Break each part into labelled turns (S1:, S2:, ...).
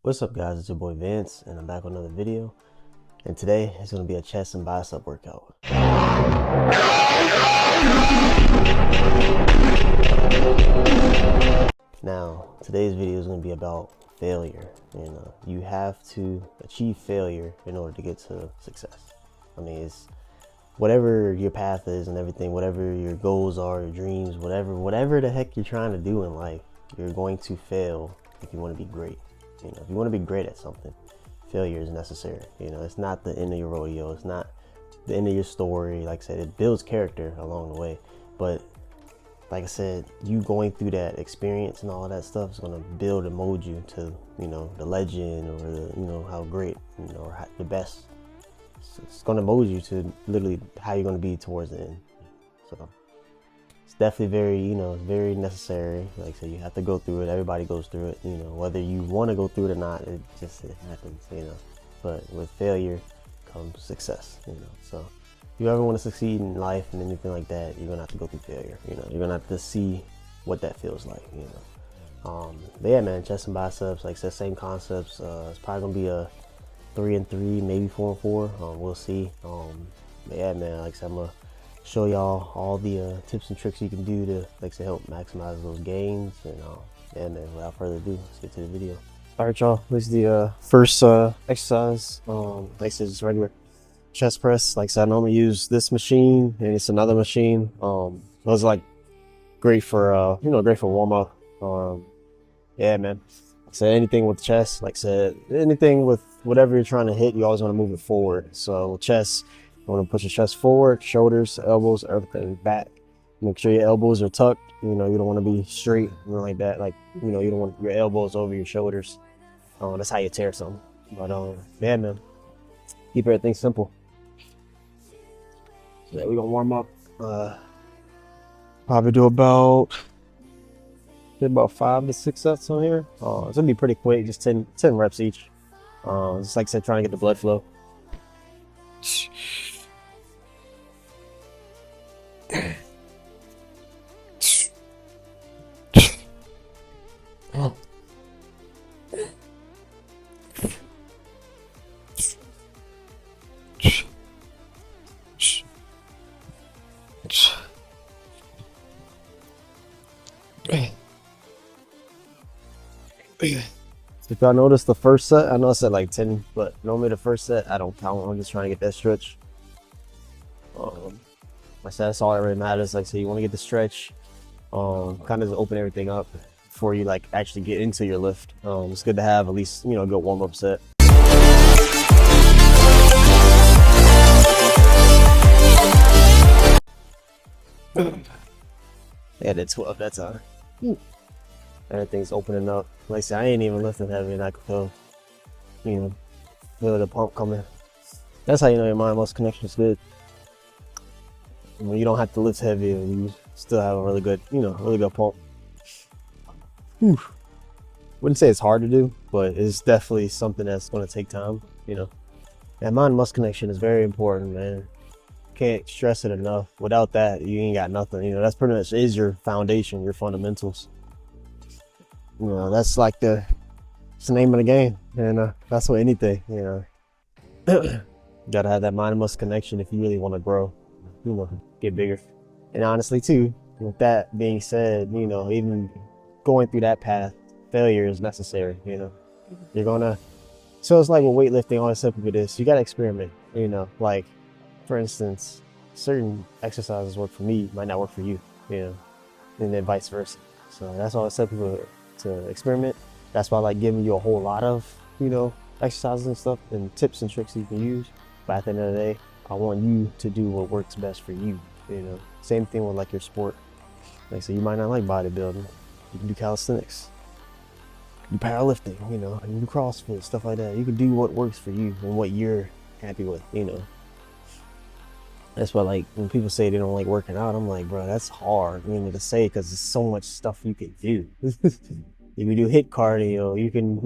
S1: What's up, guys? It's your boy Vince, and I'm back with another video. And today it's going to be a chest and bicep workout. Now, today's video is going to be about failure. You have to achieve failure in order to get to success. I mean, it's whatever your path is and everything, whatever your goals are, your dreams, whatever the heck you're trying to do in life, you're going to fail if you want to be great. If you want to be great at something, failure is necessary. It's not the end of your rodeo. It's not the end of your story. Like I said, it builds character along the way. But like I said, you going through that experience and all of that stuff is going to build and mold you to, the legend, or the, how great, or how, the best. It's going to mold you to literally how you're going to be towards the end. So it's definitely very necessary. Like I said, you have to go through it. Everybody goes through it, whether you want to go through it or not, it happens, but with failure comes success, so if you ever want to succeed in life and anything like that, you're gonna have to go through failure. You're gonna have to see what that feels like. But yeah, man, chest and biceps, like I said, same concepts. It's probably gonna be a 3 and 3, maybe 4 and 4. We'll see. But yeah, man, like I said, I'm gonna show y'all all the tips and tricks you can do to, like I said, help maximize those gains. And yeah, man, without further ado, let's get to the video. All right, y'all, this is the first exercise. Like I said, just regular chest press. Like I said, I normally use this machine, and it's another machine. Those are like great for great for warm up. Yeah, man. Like I said, anything with chest, like I said, anything with whatever you're trying to hit, you always want to move it forward. So with chest, you want to push your chest forward, shoulders, elbows, everything back. Make sure your elbows are tucked. You don't want to be straight, like that. Like, you don't want your elbows over your shoulders. That's how you tear something. But yeah, man, keep everything simple. So yeah, we're gonna warm up. Probably do about 5 to 6 sets on here. It's gonna be pretty quick, just 10 reps each. Just like I said, trying to get the blood flow. If y'all notice the first set, I know I said like 10, but normally the first set I don't count. I'm just trying to get that stretch. Like I said, that's all that really matters. Like I said, you want to get the stretch, kind of open everything up before you like actually get into your lift. It's good to have at least, a good warm-up set. Yeah, did 12 that time. Everything's opening up. Like I said, I ain't even lifting heavy, and I can feel, feel the pump coming. That's how you know your mind-muscle connection is good. When you don't have to lift heavy, and you still have a really good, really good pump. Whew. Wouldn't say it's hard to do, but it's definitely something that's going to take time. That mind-muscle connection is very important, man. Can't stress it enough. Without that, you ain't got nothing. That's pretty much is your foundation, your fundamentals. That's like it's the name of the game, and that's what anything. Gotta have that mind muscle connection if you really want to grow, get bigger. And honestly, too, with that being said, even going through that path, failure is necessary. You're gonna. So it's like with weightlifting, all that's simple with this. You gotta experiment. Like for instance, certain exercises work for me, might not work for you. And then vice versa. So that's all it's simple to experiment. That's why I like giving you a whole lot of exercises and stuff and tips and tricks you can use. But at the end of the day, I want you to do what works best for you. Same thing with like your sport. Like I said, you might not like bodybuilding. You can do calisthenics, do powerlifting, you can do CrossFit, stuff like that. You can do what works for you and what you're happy with. That's why, like, when people say they don't like working out, I'm like, bro, that's hard, to say, because there's so much stuff you can do. You can do HIIT cardio. You can,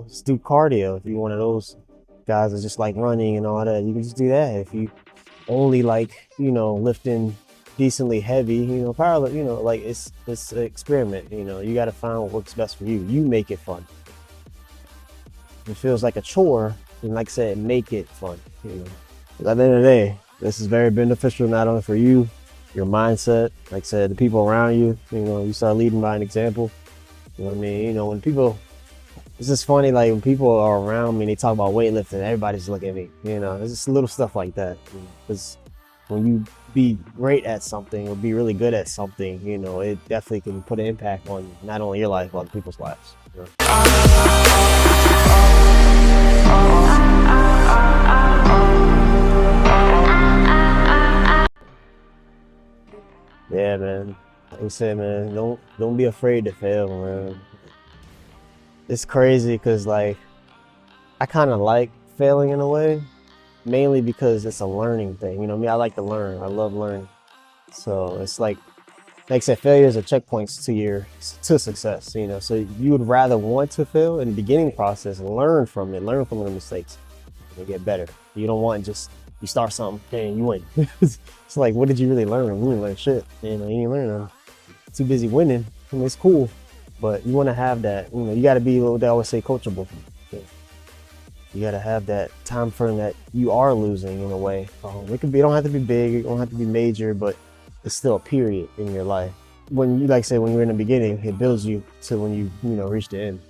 S1: just do cardio. If you're one of those guys that just like running and all that, you can just do that. If you only like, lifting decently heavy, power, like it's an experiment. You got to find what works best for you. You make it fun. it feels like a chore, and like I said, make it fun. You know, 'cause at the end of the day, this is very beneficial not only for you, your mindset, like I said, the people around you. You know, you start leading by an example. You know what I mean? You know, when people, it's just funny, like when people are around me and they talk about weightlifting, everybody's looking at me. You know, it's just little stuff like that. Because when you be great at something or be really good at something, you know, it definitely can put an impact on not only your life, but other people's lives. You know? Yeah, man. Like I said, man, don't be afraid to fail, man. It's crazy because like I kind of like failing in a way, mainly because it's a learning thing. You know me, I like to learn. I love learning. So it's like I said, failures are checkpoints to success. You know, so you would rather want to fail in the beginning process and learn from it, learn from the mistakes, and get better. You don't want just you start something and you win. It's like, what did you really learn? You didn't learn shit. You know, you didn't learn nothing. Too busy winning. I mean, it's cool, but you want to have that. You know, you got to be what they always say, coachable. You got to have that time frame that you are losing in a way. It could be. It don't have to be big. It don't have to be major, but it's still a period in your life. When you, like I said, when you're in the beginning, it builds you to when you know reach the end.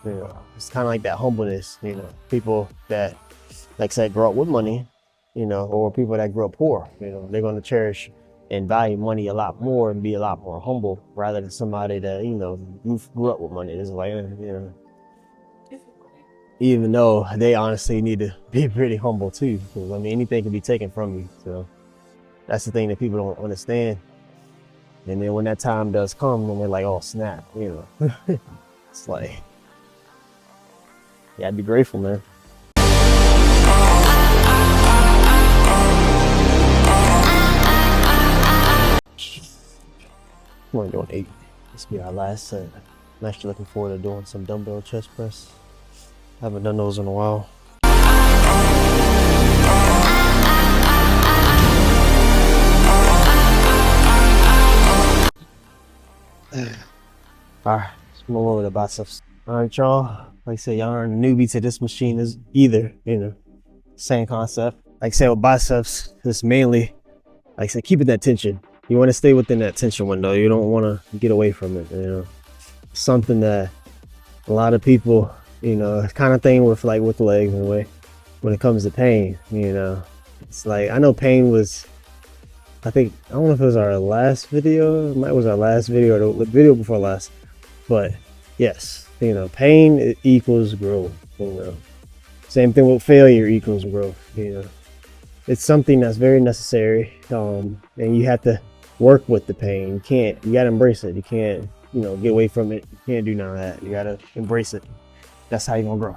S1: You know, it's kind of like that humbleness. You know, people that, like I said, grow up with money, you know, or people that grew up poor, you know, they're going to cherish and value money a lot more and be a lot more humble rather than somebody that, you know, grew up with money. It's like, you know, even though they honestly need to be pretty humble too, because I mean, anything can be taken from you. So that's the thing that people don't understand. And then when that time does come, then they're like, oh snap, you know. It's like, yeah, I'd be grateful, man. I'm only doing 8. This will be our last set. I'm actually looking forward to doing some dumbbell chest press. Haven't done those in a while. Alright, let's move over to biceps. Alright, y'all. Like I said, y'all aren't a newbie to this machine is either, you know. Same concept. Like I said, with biceps, it's mainly, like I said, keeping that tension. You want to stay within that tension window. You don't want to get away from it, you know. Something that a lot of people, you know, kind of thing with like with legs in a way, when it comes to pain, you know. It's like, I know pain was, I think, I don't know if it was our last video, it was our last video or the video before last, but yes, you know, pain equals growth, you know. Same thing with failure equals growth, you know. It's something that's very necessary, and you have to work with the pain. You gotta embrace it. You can't, you know, get away from it. You can't do none of that. You gotta embrace it. That's how you're gonna grow.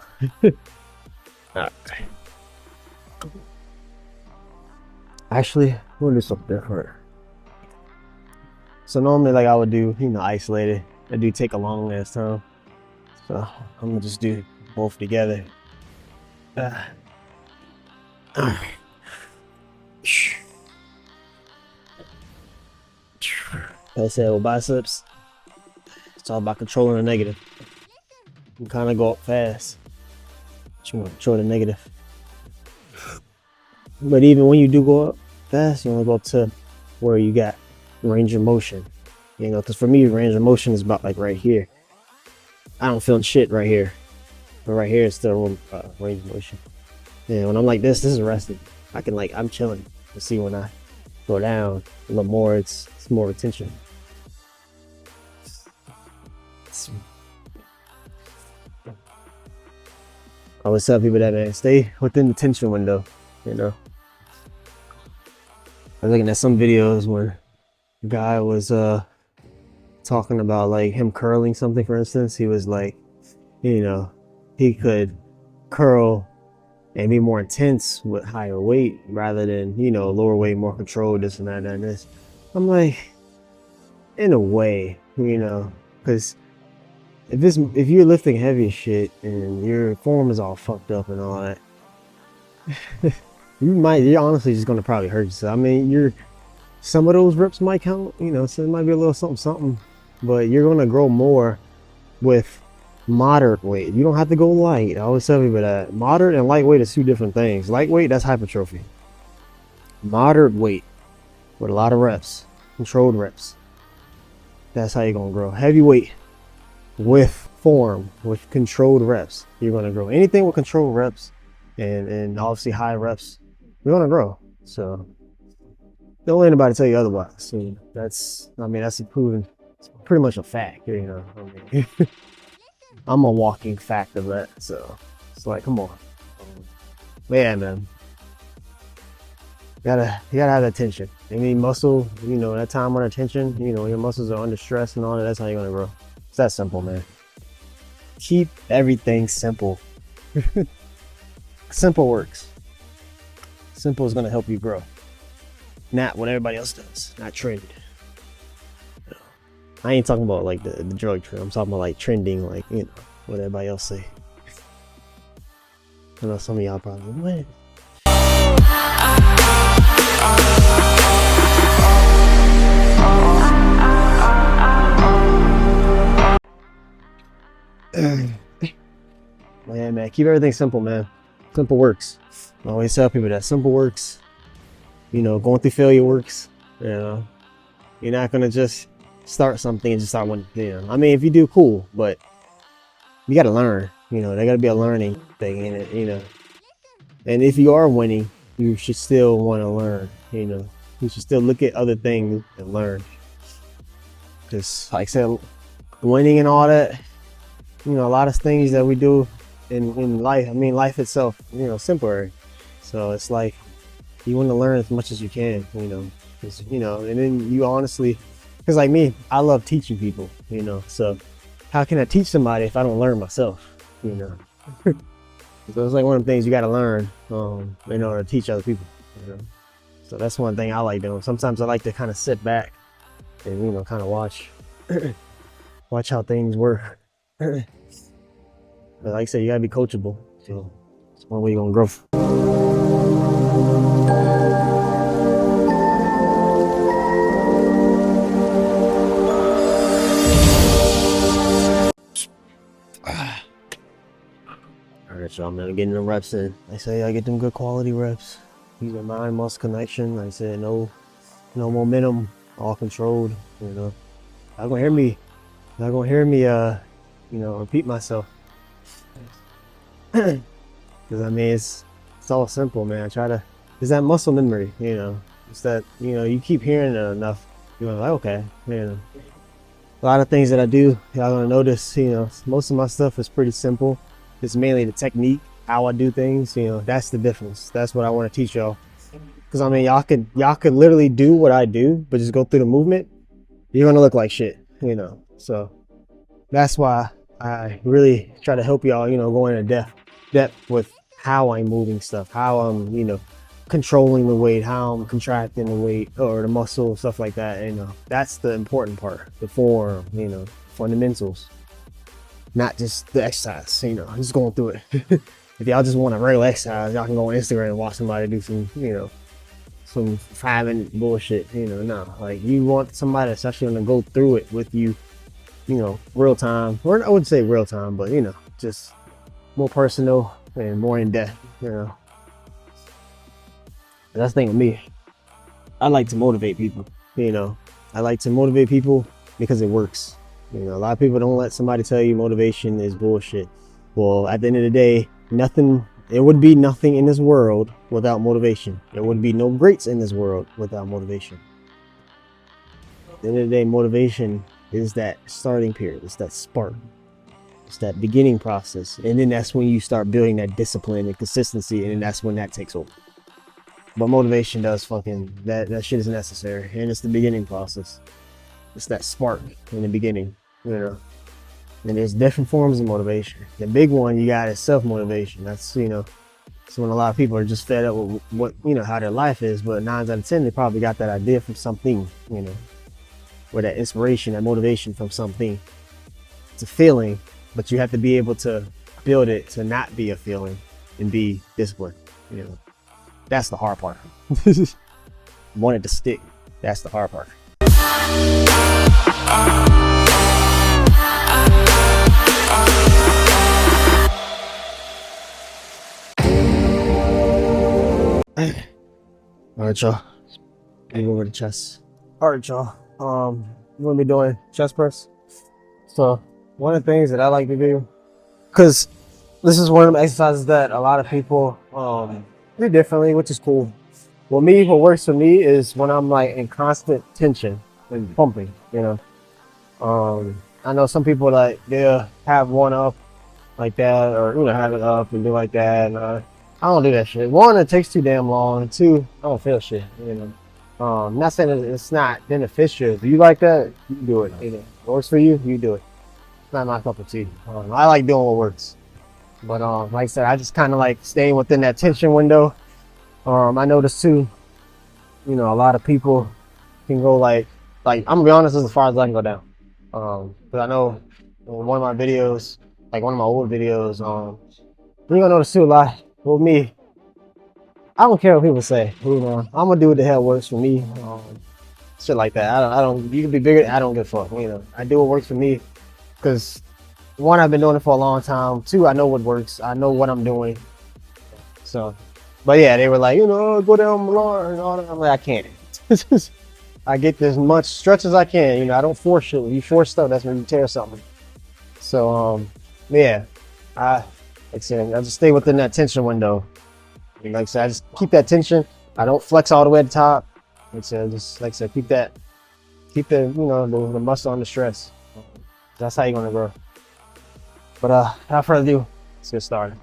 S1: All right. Actually, we'll do something different. So normally, like I would do, you know, isolated. I do take a long ass time. So I'm gonna just do both together. All right. Like I said, with biceps, it's all about controlling the negative. You kind of go up fast, but you want to control the negative. But even when you do go up fast, you want to go up to where you got range of motion. You know, because for me, range of motion is about like right here. I don't feel shit right here, but right here is still range of motion. Yeah, when I'm like this is resting. I can like, I'm chilling. You see, when I go down a little more, it's more attention. I always tell people that, man, stay within the tension window, you know. I was looking at some videos where the guy was talking about like him curling something, for instance. He was like, you know, he could curl and be more intense with higher weight rather than, you know, lower weight, more controlled, this and that and this. I'm like, in a way, you know, because if you're lifting heavy shit and your form is all fucked up and all that, you're honestly just gonna probably hurt yourself. I mean, some of those reps might count, you know, so it might be a little something, but you're gonna grow more with Moderate weight. You don't have to go light. I always tell people that moderate and lightweight is two different things. Lightweight, that's hypertrophy. Moderate weight with a lot of reps, controlled reps. That's how you're gonna grow. Heavyweight with form, with controlled reps, you're gonna grow. Anything with controlled reps and obviously high reps, you're gonna grow. So don't let anybody tell you otherwise. So that's a proven, it's pretty much a fact, you know. I mean, I'm a walking fact of that. So it's like, come on. Yeah, man. You gotta have that tension. Any muscle, you know, that time under tension, you know, your muscles are under stress and all that, that's how you're gonna grow. It's that simple, man. Keep everything simple. Simple works. Simple is gonna help you grow. Not what everybody else does, not trend. I ain't talking about like the drug trend. I'm talking about like trending, like, you know, what everybody else say. I know some of y'all probably, what? Man, keep everything simple, man. Simple works. I always tell people that simple works. You know, going through failure works. You know, you're not gonna just start something and just start one. You know, I mean, if you do, cool, but you gotta learn. You know, there gotta be a learning thing in it. You know, and if you are winning, you should still want to learn. You know, you should still look at other things and learn. Just like I said, winning and all that. You know, a lot of things that we do in life. I mean, life itself, you know, temporary. So it's like you want to learn as much as you can. You know, and then you honestly, because like me, I love teaching people. You know, so how can I teach somebody if I don't learn myself? You know, so it's like one of the things you got to learn in order to teach other people. You know, so that's one thing I like doing. Sometimes I like to kind of sit back and, you know, kind of watch how things work. But like I said, you gotta be coachable. So it's one way you're gonna grow. Alright, y'all, man, I'm getting them reps in. I say I get them good quality reps. Using mind muscle connection. Like I said, no momentum, all controlled. You know, y'all gonna hear me you know, repeat myself. Because I mean, it's all simple, man. It's that muscle memory, you know. It's that, you know, you keep hearing it enough, you're like, okay, man. A lot of things that I do, y'all gonna notice, you know, most of my stuff is pretty simple. It's mainly the technique, how I do things, you know, that's the difference. That's what I want to teach y'all. Because I mean, y'all could literally do what I do, but just go through the movement, you're gonna look like shit, you know. So that's why I really try to help y'all, you know, go into depth with how I'm moving stuff, how I'm, you know, controlling the weight, how I'm contracting the weight or the muscle, stuff like that. You know, that's the important part, the form, you know, fundamentals, not just the exercise, you know, just going through it. If y'all just want a regular exercise, y'all can go on Instagram and watch somebody do some, you know, some 5-minute bullshit, you know. No, like you want somebody that's actually gonna go through it with you, you know, real time, or I wouldn't say real time, but, you know, just more personal and more in depth, you know. And that's the thing with me. I like to motivate people, you know. I like to motivate people because it works. You know, a lot of people don't let somebody tell you motivation is bullshit. Well, at the end of the day, there would be nothing in this world without motivation. There would be no greats in this world without motivation. At the end of the day, motivation is that starting period. It's that spark. It's that beginning process. And then that's when you start building that discipline and consistency, and then that's when that takes over. But motivation does that shit is necessary. And it's the beginning process. It's that spark in the beginning, you know. And there's different forms of motivation. The big one you got is self-motivation. That's, you know, it's when a lot of people are just fed up with what, you know, how their life is. But 9 out of 10, they probably got that idea from something, you know. Or that inspiration, that motivation from something. It's a feeling, but you have to be able to build it to not be a feeling and be disciplined. You know, that's the hard part. Want it to stick. That's the hard part. All right, y'all. Move over to chest. All right, y'all. We're gonna be doing chest press. So one of the things that I like to do, because this is one of the exercises that a lot of people do differently, which is cool. Well, what works for me is when I'm like in constant tension and pumping. I know some people like they'll have one up like that, or have it up and do like that. And I don't do that shit. One, it takes too damn long. And two, I don't feel shit. Not saying it's not beneficial. If you like that, you do it. If it works for you, you do it. It's not my cup of tea. I like doing what works. But like I said, I just kind of like staying within that tension window. I noticed too, a lot of people can go like I'm gonna be honest, as far as I can go down. Because I know in one of my videos, like one of my old videos, you're gonna notice too a lot with me. I don't care what people say. I'm gonna do what the hell works for me. Shit like that. I don't. You can be bigger. I don't give a fuck. I do what works for me. Because one, I've been doing it for a long time. Two, I know what works. I know what I'm doing. So, but yeah, they were like, go down Millar and all that. I'm like, I can't. I get as much stretch as I can. I don't force shit. If you force stuff, that's when you tear something. So, yeah, I just stay within that tension window. Like I said, I just keep that tension. I don't flex all the way at the top. Just like I said, keep the the muscle under stress. That's how you're gonna grow. But without further ado, let's get started.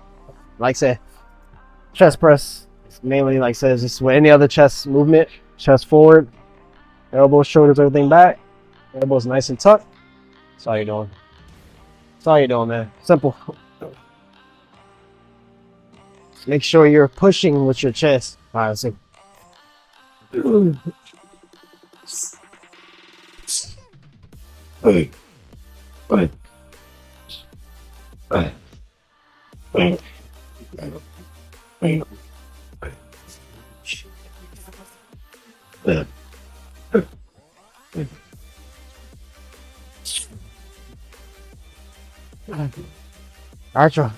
S1: Like I said, chest press. Mainly, like I said, just with any other chest movement. Chest forward, elbows, shoulders, everything back. Elbows nice and tucked. That's all you're doing. That's all you're doing, man. Simple. Make sure you're pushing with your chest. All right, let's see. All right, y'all.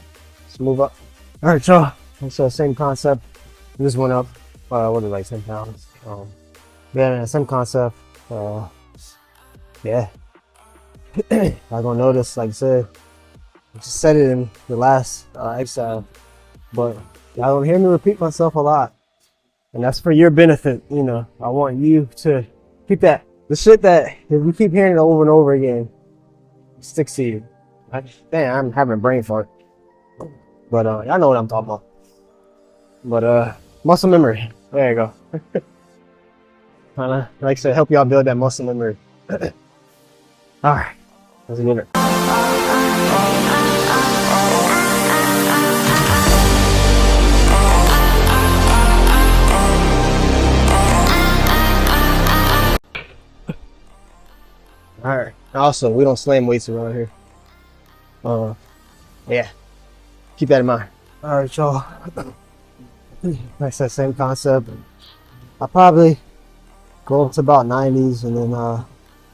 S1: Let's move up. All right, y'all. So same concept. This went up. What is it, like 10 pounds? Yeah, same concept. Yeah. I'm gonna notice, like I said, I just said it in the last exercise, but y'all don't hear me repeat myself a lot, and that's for your benefit. I want you to keep the shit that if you keep hearing it over and over again, it sticks to you. Damn, I'm having a brain fart, but y'all know what I'm talking about. But muscle memory, there you go. Kinda, like I said, help y'all build that muscle memory. All right, let's get it. All right. Also, we don't slam weights around here. Yeah. Keep that in mind. All right, y'all. Like I said, same concept. I'll probably go up to about 90s and then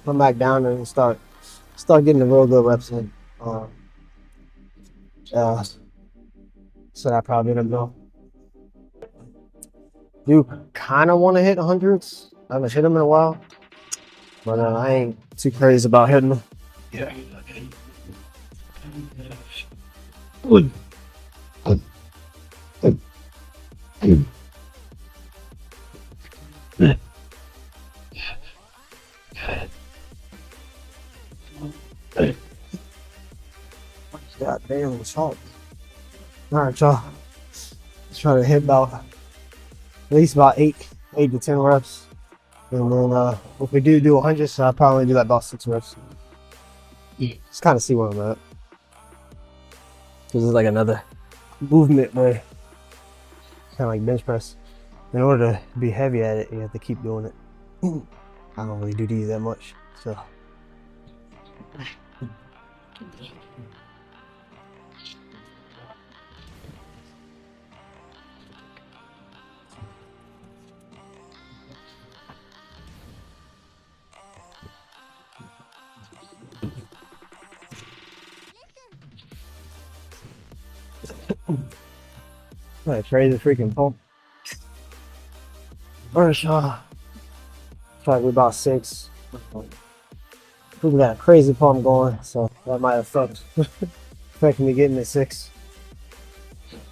S1: come back down and start getting the real good reps in. So I probably don't know. Do kind of want to hit 100s. I haven't hit them in a while, but I ain't too crazy about hitting them. Yeah. Good. God damn, it's hot. Alright, y'all. Let's try to hit about at least about 8 to 10 reps. And then if we do 100, so I'll probably do like about 6 reps. Just kind of see where I'm at. This is like another movement where kind of like bench press. In order to be heavy at it, you have to keep doing it. I don't really do these that much, so. What a crazy freaking pump.
S2: First, try to be about 6. We got a crazy pump going, so that might affect me getting to 6.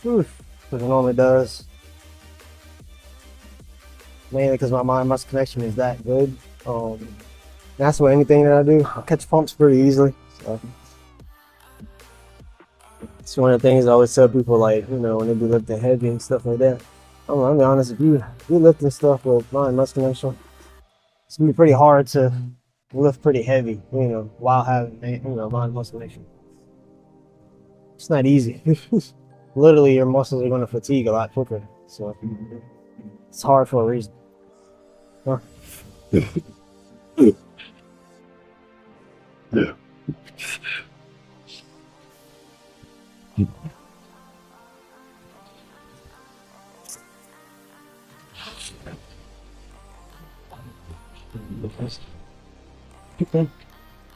S2: Oof, because it normally does. Mainly because my mind-muscle connection is that good. That's what anything that I do, I catch pumps pretty easily. So it's one of the things I always tell people, like, you know, when they be lifting heavy and stuff like that. I'll be honest, if you're lifting stuff with mind-muscle connection, it's gonna be pretty hard to lift pretty heavy, you know, while having, you know, mind-muscle connection. It's not easy. Literally, your muscles are gonna fatigue a lot quicker. So it's hard for a reason. Huh? Yeah.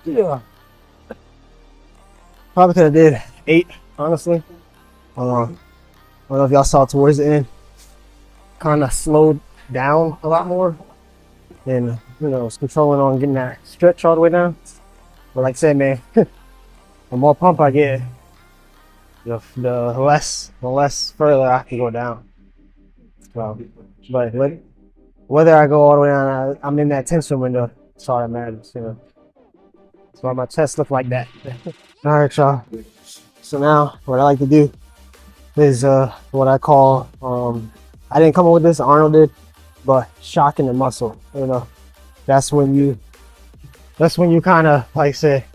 S2: Yeah. Probably could have did 8, honestly. I don't know if y'all saw towards the end. Kind of slowed down a lot more. And, you know, was controlling on getting that stretch all the way down. But like I said, man, the more pump I get, the less further I can go down. Well, but whether I go all the way down, I'm in that tension window. That's all that matters, you know. That's why my chest look like that. All right, y'all. So now, what I like to do is what I call, I didn't come up with this, Arnold did, but shocking the muscle. You know, that's when you kind of, like I said,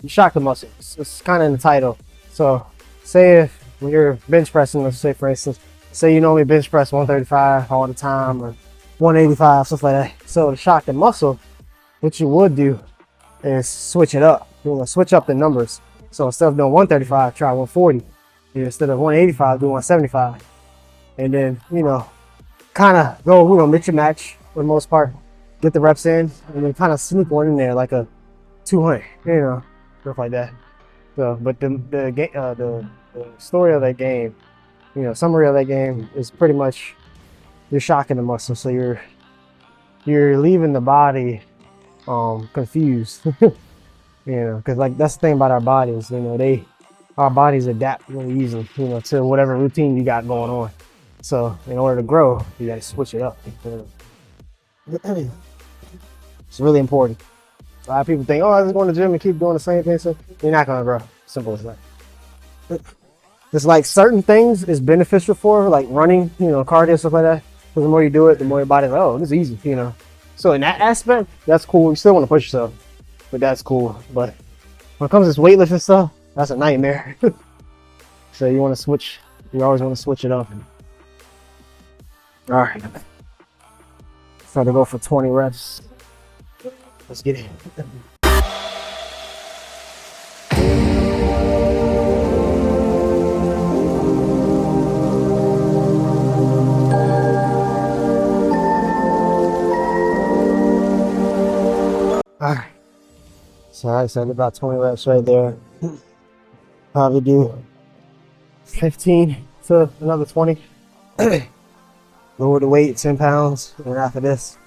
S2: you shock the muscle. It's kind of in the title. So say if when you're bench pressing, let's say for instance, say you normally bench press 135 all the time or 185, stuff like that. So to shock the muscle, what you would do is switch it up. You know, switch up the numbers. So instead of doing 135, try 140. Instead of 185, do 175. And then, you know, kind of go, you know, mix and match for the most part. Get the reps in, and then kind of sneak one in there like a 200, you know, stuff like that. So, but the story of that game, you know, summary of that game is pretty much you're shocking the muscle, so you're leaving the body confused. You know, because like that's the thing about our bodies, you know, our bodies adapt really easily, you know, to whatever routine you got going on. So in order to grow, you got to switch it up. You know? It's really important. A lot of people think, oh, I just go to the gym and keep doing the same thing. So you're not gonna grow. Simple as that. It's like certain things is beneficial for, like running, you know, cardio, stuff like that. Because the more you do it, the more your body's like, oh, this is easy, you know. So in that aspect, that's cool. You still want to push yourself, but that's cool. But when it comes to this weightlifting stuff, that's a nightmare. So you want to switch. You always want to switch it up. All right. Try to go for 20 reps. Let's get it. All right. So I said about 20 reps right there. Probably do 15 to another 20. Lower the weight 10 pounds. And after this,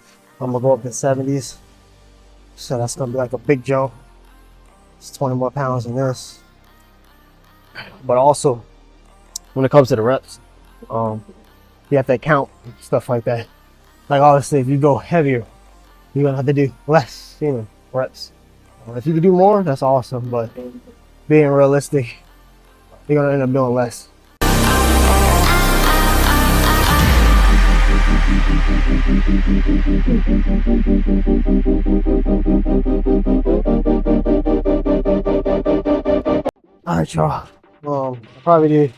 S2: I'm gonna go up to 70s. So that's gonna be like a big jump. It's 20 more pounds than this. But also, when it comes to the reps, you have to count stuff like that. Like obviously, if you go heavier, you're gonna have to do less, you know, reps. If you can do more, that's awesome. But being realistic, you're gonna end up doing less. All right, y'all. I'll probably do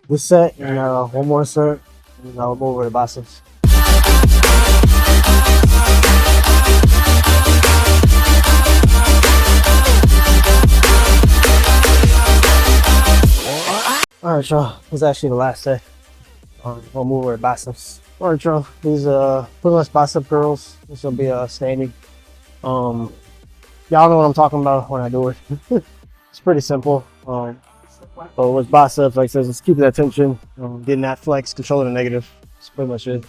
S2: this set and one more set, and I'll go over the biceps. All right, y'all. This is actually the last set. We'll move over to biceps. All right, y'all. These pretty much bicep curls. This will be standing. Y'all know what I'm talking about when I do it. It's pretty simple. But with biceps, like I said, just keep that tension, getting that flex, controlling the negative. That's pretty much it.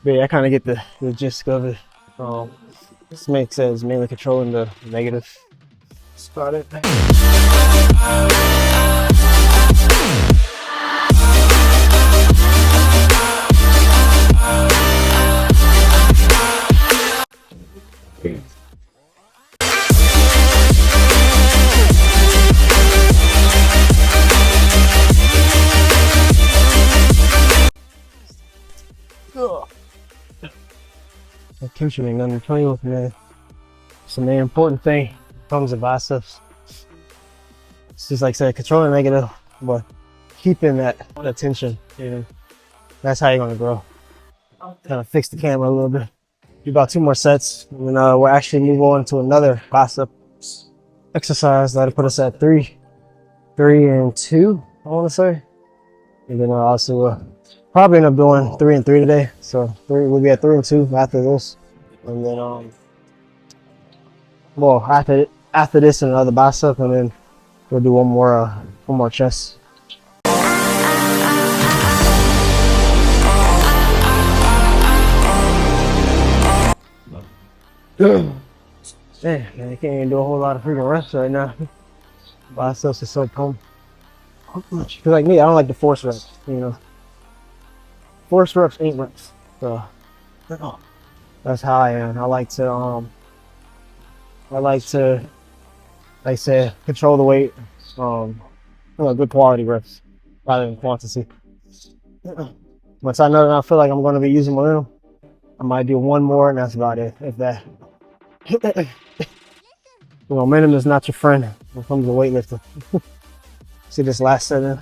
S2: But yeah, I kind of get the gist of it. This makes sense, mainly controlling the negative. That's about it. That chemistry ain't nothing to play with, man. It's the main important thing when it comes to biceps. It's just like I said, controlling negative, but keeping that attention. Yeah. That's how you're gonna grow. Kind of fix the camera a little bit. Do about 2 more sets, and then we'll actually move on to another biceps exercise that'll put us at 3 and 2, I want to say. And then also probably end up doing 3 and 3 today. So we'll be at 3 and 2 after this, and then well, after this another bicep, and then we'll do one more chest. Man, I can't even do a whole lot of freaking reps right now. Biceps is so pumped. Cause like me, I don't like the force reps, you know. Force reps ain't reps. So that's how I am. I like to like I said, control the weight. Good quality reps rather than quantity. Once I know that I feel like I'm gonna be using momentum, I might do 1 more, and that's about it, if that. Momentum is not your friend when it comes to weightlifting. See this last set in?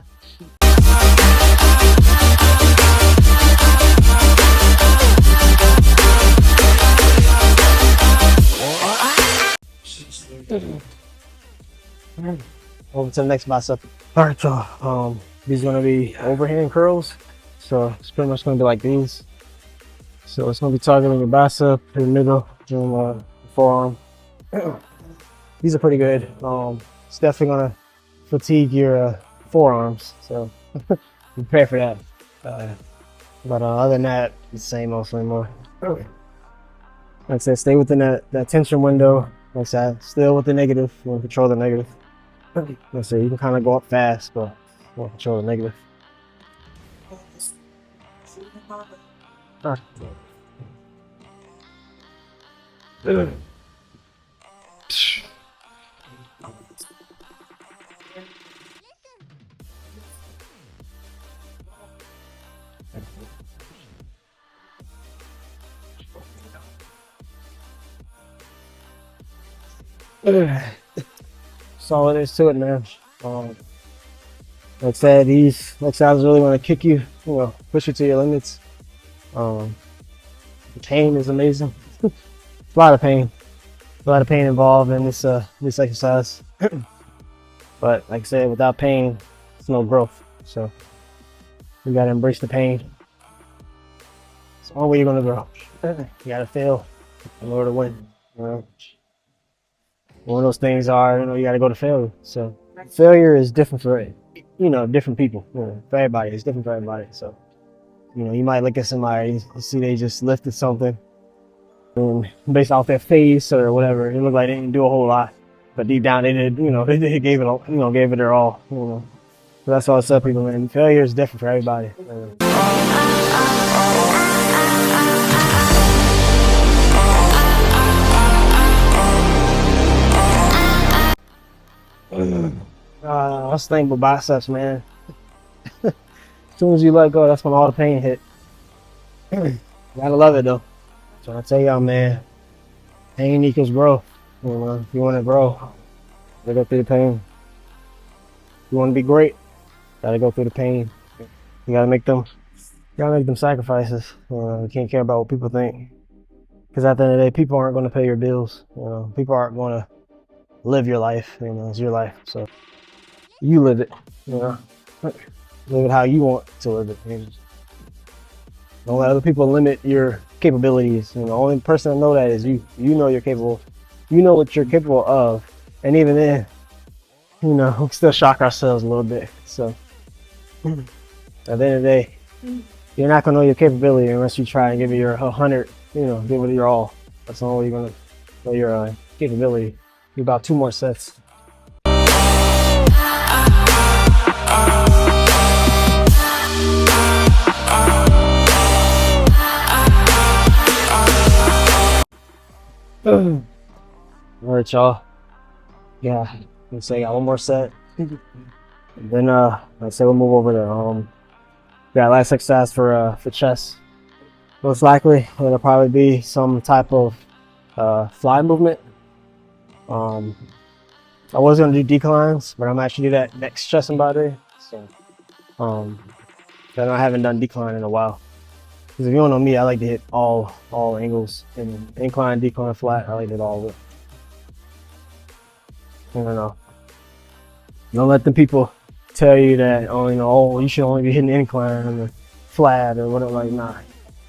S2: Over to the next bicep. All right, so these are gonna be overhand curls. So it's pretty much gonna be like these. So it's gonna be targeting your bicep, your middle, and forearm. These are pretty good. It's definitely gonna fatigue your forearms, so prepare for that. But other than that, it's the same, mostly more. Like I said, stay within that tension window. Like I said, still with the negative. You want to control the negative. Like I said, you can kind of go up fast, but you want to control the negative. All right. That's all it is to it, man. Like I said, these exercises really want to kick you, push you to your limits. The pain is amazing. A lot of pain involved in this exercise. But like I said, without pain, it's no growth. So you gotta embrace the pain. It's the only way you're gonna grow. You gotta fail in order to win. One of those things are, you gotta go to failure. So failure is different for, different people. For everybody, it's different for everybody. So, you might look at somebody, you see they just lifted something, and based off their face or whatever, it looked like they didn't do a whole lot. But deep down, they did, they gave it their all. So that's all I tell people, man. Failure is different for everybody. That's the thing with biceps, man. As soon as you let go, that's when all the pain hit. You gotta love it though. So I tell y'all, man, pain equals growth. If you want to grow, gotta go through the pain. If you want to be great, gotta go through the pain. You gotta make them sacrifices. You can't care about what people think, because at the end of the day, people aren't going to pay your bills. People aren't going to live your life. It's your life, so you live it. Live it how you want to live it. Don't let other people limit your capabilities. The only person to know that is you. You know you're capable. You know what you're capable of, and even then, we still shock ourselves a little bit. So at the end of the day, you're not gonna know your capability unless you try and give it your 100. Give it your all. That's the only way you're gonna know your capability. Do about 2 more sets. All right, y'all. Yeah, let's say I got 1 more set. And then let's say we'll move over to got last exercise for chest. Most likely it'll probably be some type of fly movement. I was gonna do declines, but I'm actually do that next chest and body. So I haven't done decline in a while. Because if you don't know me, I like to hit all angles, and incline, decline, flat. I like to hit all of it. I don't know. Don't let the people tell you that, oh, you should only be hitting incline or flat or whatever. Like, nah,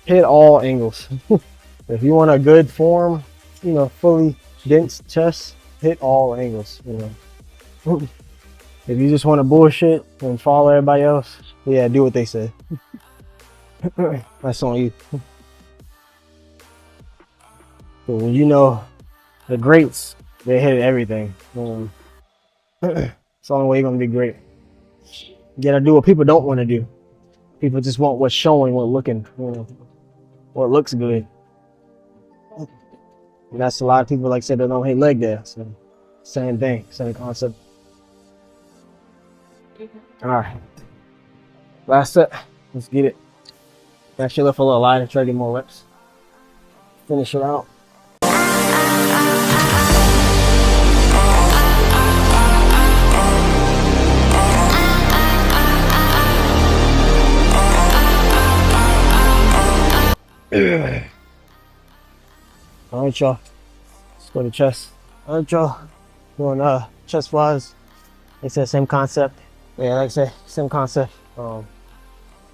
S2: hit all angles. If you want a good form, fully dense chest, hit all angles. If you just want to bullshit and follow everybody else, yeah, do what they say. That's on you. When the greats, they hit everything. It's the only way you're gonna be great. You gotta do what people don't want to do. People just want what's showing, what what looks good. And that's a lot of people, like I said, they don't hate leg day. So same thing, same concept. All right, last set. Let's get it. Actually lift a little lighter, try to get more reps. Finish it out. All right, y'all. Let's go to chest. All right, y'all. Doing chest flies. Like I said, same concept. Yeah, like I said, same concept. Like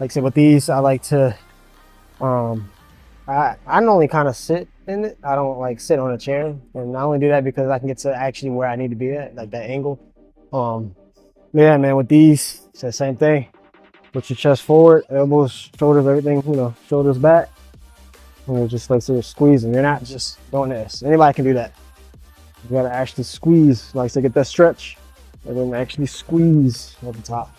S2: I said, with these, I like to, I normally kind of sit in it. I don't like sit on a chair, and I only do that because I can get to actually where I need to be at, like that angle. Yeah, man. With these, it's the same thing. Put your chest forward, elbows, shoulders, everything. Shoulders back. And you're just like sort of squeezing. You're not just doing this. Anybody can do that. You gotta actually squeeze, like to get that stretch, and then actually squeeze at the top.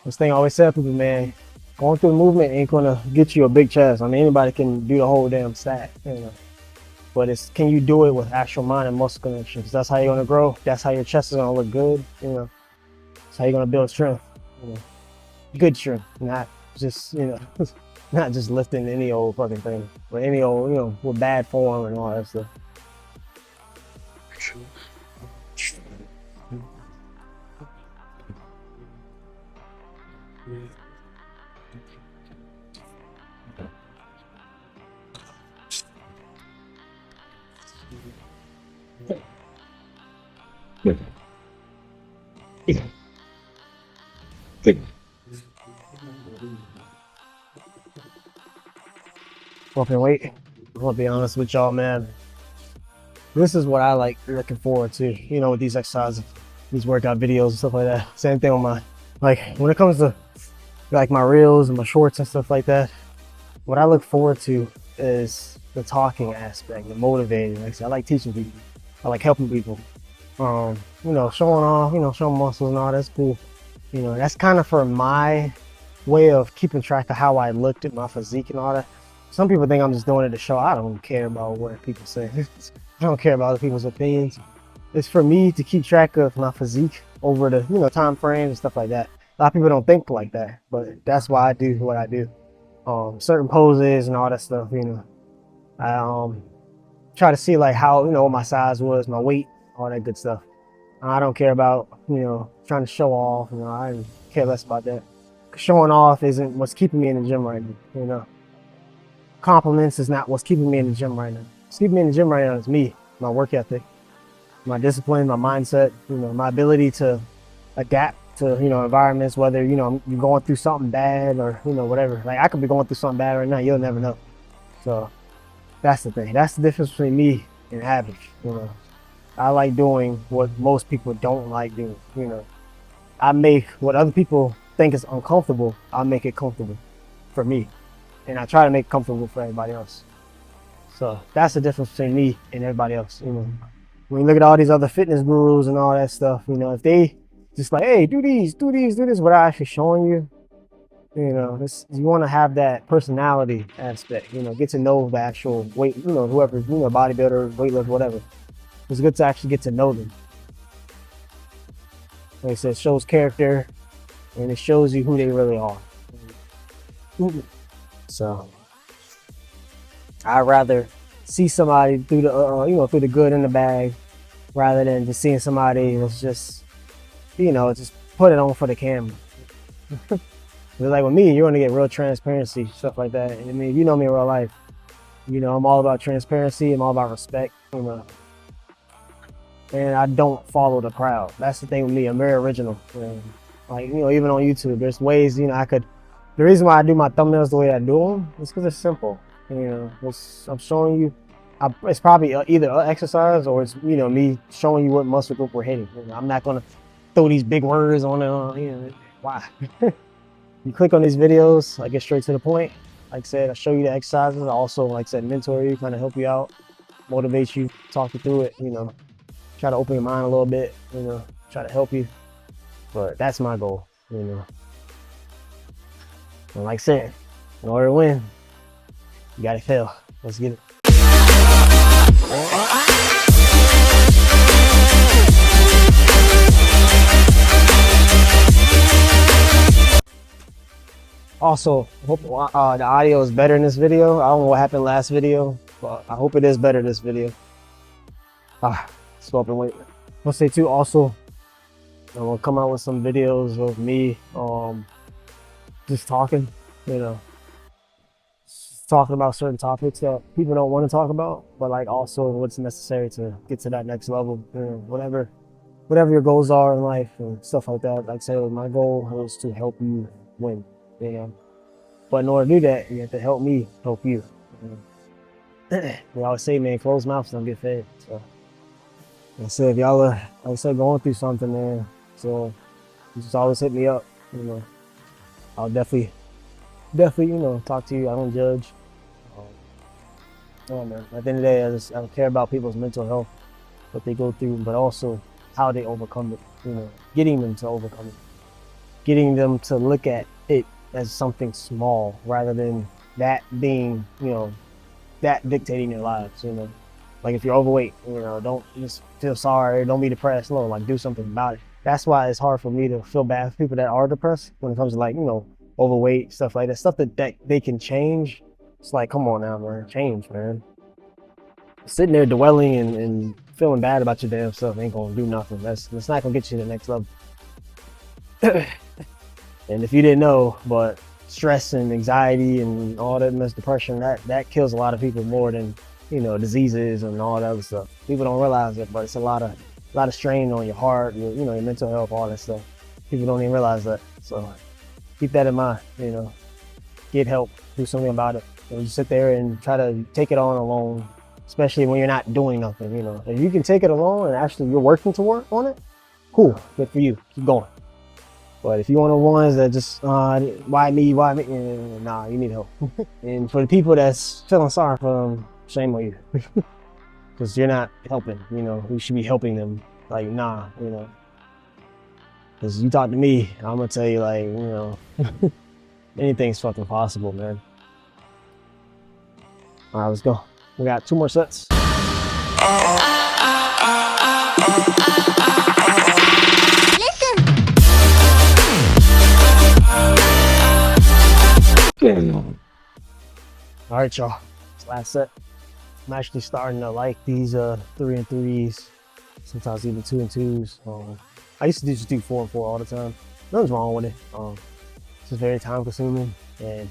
S2: This thing I always tell people, man, going through the movement ain't gonna get you a big chest. I mean, anybody can do the whole damn stack, But can you do it with actual mind and muscle connection? Because that's how you're gonna grow. That's how your chest is gonna look good. That's how you're gonna build strength. Good strength, not just not just lifting any old fucking thing, but any old with bad form and all that stuff. Fucking weight. I'm gonna be honest with y'all, man. This is what I like looking forward to, with these exercises, these workout videos and stuff like that. Same thing with when it comes to like my reels and my shorts and stuff like that. What I look forward to is the talking aspect, the motivating. Like I said, I like teaching people. I like helping people. Showing off, showing muscles and all that's cool. That's kind of for my way of keeping track of how I looked at my physique and all that. Some people think I'm just doing it to show. I don't care about what people say. I don't care about other people's opinions. It's for me to keep track of my physique over the time frames and stuff like that. A lot of people don't think like that, but that's why I do what I do. Certain poses and all that stuff. I try to see like how what my size was, my weight, all that good stuff. I don't care about trying to show off. I care less about that. Showing off isn't what's keeping me in the gym right now. Compliments is not what's keeping me in the gym right now. What's keeping me in the gym right now is me, my work ethic, my discipline, my mindset, my ability to adapt to, environments, whether, you're going through something bad or, whatever. Like I could be going through something bad right now, you'll never know. So that's the thing. That's the difference between me and average. I like doing what most people don't like doing. I make what other people think is uncomfortable, I'll make it comfortable. for me, and I try to make it comfortable for everybody else. So that's the difference between me and everybody else. You know, when you look at all these other fitness gurus and all that stuff, you know, if they just like, hey, do these, do these, do this, without actually showing you, you know, you want to have that personality aspect. You know, get to know the actual weight. You know, whoever, you know, bodybuilder, weightlifter, whatever. It's good to actually get to know them. Like I said, it shows character, and it shows you who they really are. So I'd rather see somebody through the you know, through the good and the bad, rather than just seeing somebody that's just, you know, just put it on for the camera. Like with me, you're gonna get real transparency, stuff like that. I mean, if you know me in real life, you know I'm all about transparency. I'm all about respect, you know. And I don't follow the crowd. That's the thing with me. I'm very original. Like, you know, even on YouTube, there's ways, you know, the reason why I do my thumbnails the way I do them is because it's simple. You know, I'm showing you, it's probably either an exercise or it's, you know, me showing you what muscle group we're hitting. You know, I'm not gonna throw these big words on it, you know, why? You click on these videos, I get straight to the point. Like I said, I show you the exercises. I also, like I said, mentor you, kind of help you out, motivate you, talk you through it, you know. Try to open your mind a little bit, you know, try to help you. But that's my goal, you know. And like I said, in order to win, you gotta fail. Let's get it. Also, hope the audio is better in this video. I don't know what happened last video, but I hope it is better this video. Stop and wait. I'll say too, also, I'm gonna come out with some videos of me just talking, you know, just talking about certain topics that people don't want to talk about, but like also what's necessary to get to that next level, you know, whatever your goals are in life and stuff like that. Like I said, my goal is to help you win, you know. But in order to do that, you have to help me help you. We always say, man, closed mouths don't get fed. So I said, if y'all are, like I said, going through something, man, so just always hit me up. You know, I'll definitely, you know, talk to you. I don't judge. Oh man, at the end of the day, I don't care about people's mental health, what they go through, but also how they overcome it. You know, getting them to overcome it, getting them to look at it as something small rather than that being, you know, that dictating their lives. You know. Like if you're overweight, you know, don't just feel sorry, don't be depressed. No, like do something about it. That's why it's hard for me to feel bad for people that are depressed when it comes to, like, you know, overweight, stuff like that. Stuff that they can change. It's like, come on now, man, change, man. Sitting there dwelling and feeling bad about your damn self ain't gonna do nothing. That's not gonna get you to the next level. And if you didn't know, but stress and anxiety and all that mess, depression, that kills a lot of people more than, you know, diseases and all that other stuff. People don't realize it, but it's a lot of strain on your heart, you know, your mental health, all that stuff. People don't even realize that. So keep that in mind, you know, get help, do something about it. Don't just sit there and try to take it on alone, especially when you're not doing nothing, you know. If you can take it alone and actually you're working to work on it, cool, good for you, keep going. But if you're one of the ones that just, why me, nah, you need help. And for the people that's feeling sorry for them, shame on you. Because you're not helping, you know, you should be helping them. Like, nah, you know. Because you talk to me, I'm going to tell you, like, you know, anything's fucking possible, man. All right, let's go. We got 2 more sets. All right, y'all. Last set. I'm actually starting to like these 3 and 3s, sometimes even 2 and 2s. I used to just do 4 and 4 all the time. Nothing's wrong with it. It's just very time consuming, and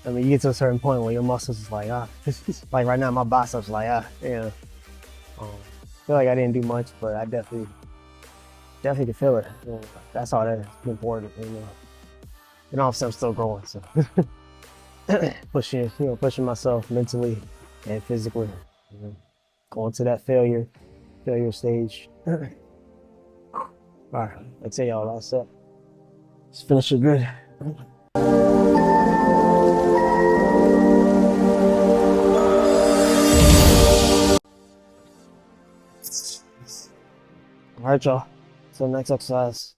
S2: I mean, you get to a certain point where your muscles is like, like right now my biceps like, yeah. I feel like I didn't do much, but I definitely could feel it. You know, that's all that's important. You know, and obviously I'm still growing, so pushing myself mentally and physically, you know, going to that failure stage. All right, I tell y'all, all set. Let's finish it good. right, y'all. So next exercise.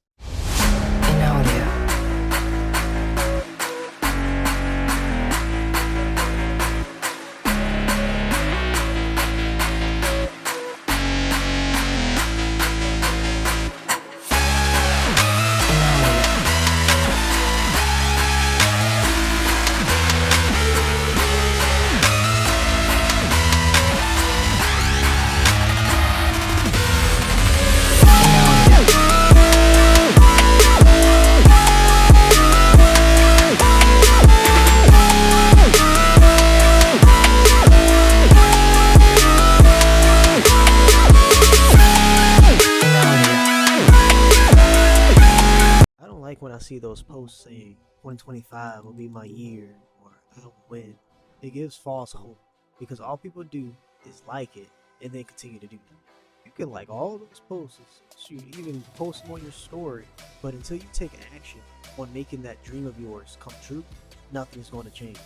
S1: I don't like when I see those posts saying 2025 will be my year or I will win. It gives false hope because all people do is like it and then continue to do it. You can like all those posts, shoot, even post them on your story, but until you take action on making that dream of yours come true, nothing's going to change.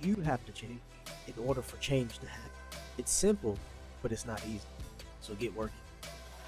S1: You have to change in order for change to happen. It's simple, but it's not easy. So get working.